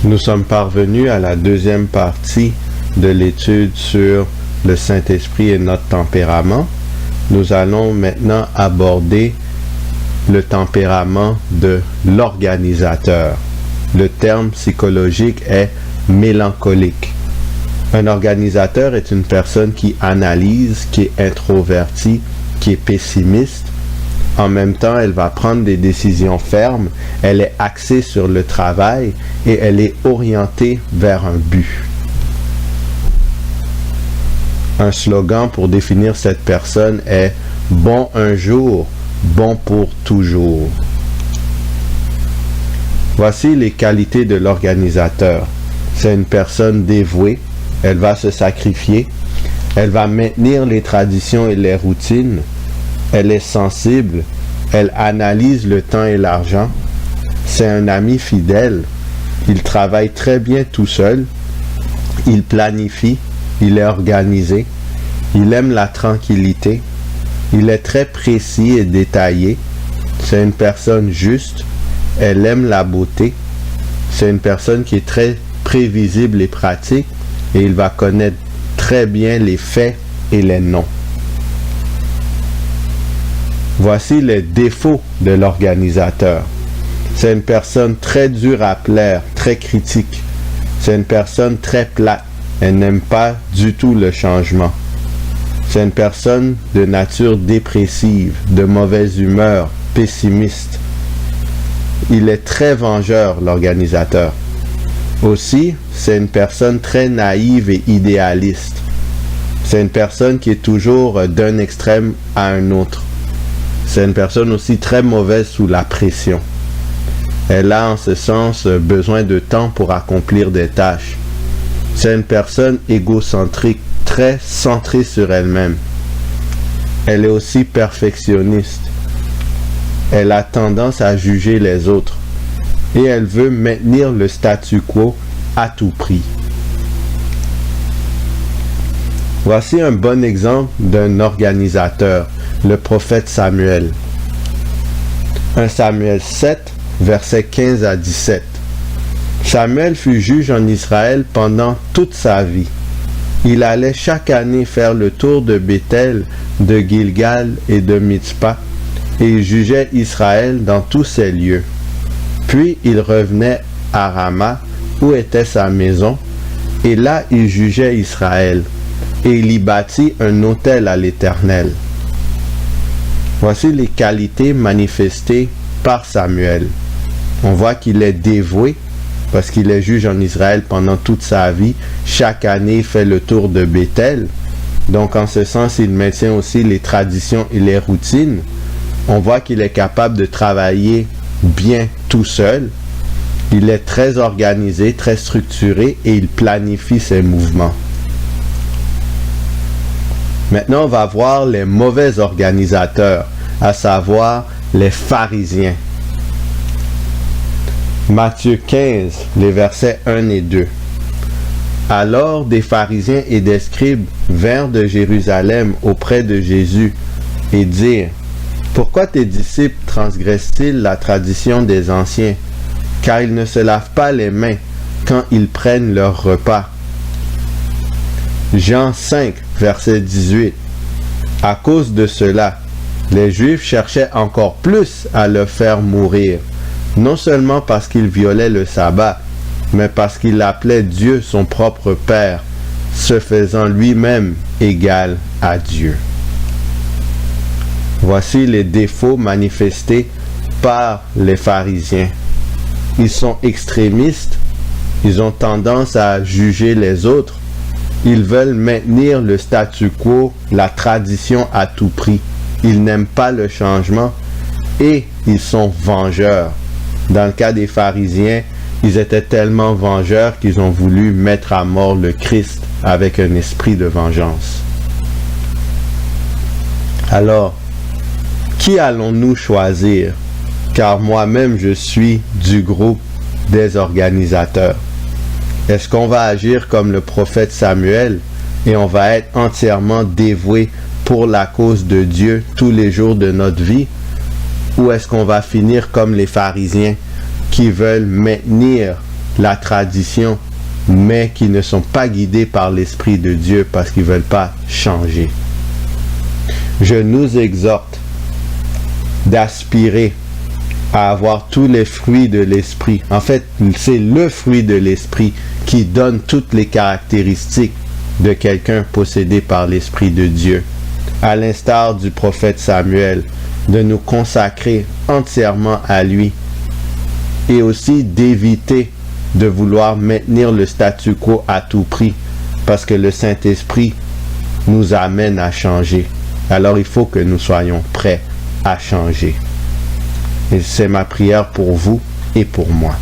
Nous sommes parvenus à la deuxième partie de l'étude sur le Saint-Esprit et notre tempérament. Nous allons maintenant aborder le tempérament de l'organisateur. Le terme psychologique est mélancolique. Un organisateur est une personne qui analyse, qui est introvertie, qui est pessimiste. En même temps, elle va prendre des décisions fermes, elle est axée sur le travail et elle est orientée vers un but. Un slogan pour définir cette personne est « Bon un jour, bon pour toujours ». Voici les qualités de l'organisateur. C'est une personne dévouée, elle va se sacrifier, elle va maintenir les traditions et les routines, elle est sensible, elle analyse le temps et l'argent, c'est un ami fidèle, il travaille très bien tout seul, il planifie, il est organisé, il aime la tranquillité, il est très précis et détaillé, c'est une personne juste, elle aime la beauté, c'est une personne qui est très prévisible et pratique et il va connaître très bien les faits et les noms. Voici les défauts de l'organisateur. C'est une personne très dure à plaire, très critique. C'est une personne très plate. Elle n'aime pas du tout le changement. C'est une personne de nature dépressive, de mauvaise humeur, pessimiste. Il est très vengeur, l'organisateur. Aussi, c'est une personne très naïve et idéaliste. C'est une personne qui est toujours d'un extrême à un autre. C'est une personne aussi très mauvaise sous la pression. Elle a en ce sens besoin de temps pour accomplir des tâches. C'est une personne égocentrique, très centrée sur elle-même. Elle est aussi perfectionniste. Elle a tendance à juger les autres. Et elle veut maintenir le statu quo à tout prix. Voici un bon exemple d'un organisateur, le prophète Samuel. 1 Samuel 7, versets 15 à 17. Samuel fut juge en Israël pendant toute sa vie. Il allait chaque année faire le tour de Béthel, de Gilgal et de Mitzpah, et il jugeait Israël dans tous ces lieux. Puis il revenait à Rama, où était sa maison, et là il jugeait Israël, et il y bâtit un autel à l'Éternel. Voici les qualités manifestées par Samuel. On voit qu'il est dévoué, parce qu'il est juge en Israël pendant toute sa vie. Chaque année, il fait le tour de Béthel. Donc en ce sens, il maintient aussi les traditions et les routines. On voit qu'il est capable de travailler bien tout seul. Il est très organisé, très structuré et il planifie ses mouvements. Maintenant, on va voir les mauvais organisateurs, à savoir les pharisiens. Matthieu 15, les versets 1 et 2. Alors des pharisiens et des scribes vinrent de Jérusalem auprès de Jésus et dirent: Pourquoi tes disciples transgressent-ils la tradition des anciens, car ils ne se lavent pas les mains quand ils prennent leur repas? Jean 5, verset 18. À cause de cela, les Juifs cherchaient encore plus à le faire mourir, non seulement parce qu'il violait le sabbat, mais parce qu'il appelait Dieu son propre Père, se faisant lui-même égal à Dieu. Voici les défauts manifestés par les pharisiens. Ils sont extrémistes, ils ont tendance à juger les autres, ils veulent maintenir le statu quo, la tradition à tout prix. Ils n'aiment pas le changement et ils sont vengeurs. Dans le cas des pharisiens, ils étaient tellement vengeurs qu'ils ont voulu mettre à mort le Christ avec un esprit de vengeance. Alors, qui allons-nous choisir? Car moi-même je suis du groupe des organisateurs. Est-ce qu'on va agir comme le prophète Samuel et on va être entièrement dévoué pour la cause de Dieu tous les jours de notre vie? Ou est-ce qu'on va finir comme les pharisiens qui veulent maintenir la tradition, mais qui ne sont pas guidés par l'Esprit de Dieu parce qu'ils ne veulent pas changer. Je nous exhorte d'aspirer à avoir tous les fruits de l'Esprit. En fait, c'est le fruit de l'Esprit qui donne toutes les caractéristiques de quelqu'un possédé par l'Esprit de Dieu. À l'instar du prophète Samuel, de nous consacrer entièrement à lui et aussi d'éviter de vouloir maintenir le statu quo à tout prix parce que le Saint-Esprit nous amène à changer. Alors il faut que nous soyons prêts à changer. Et c'est ma prière pour vous et pour moi.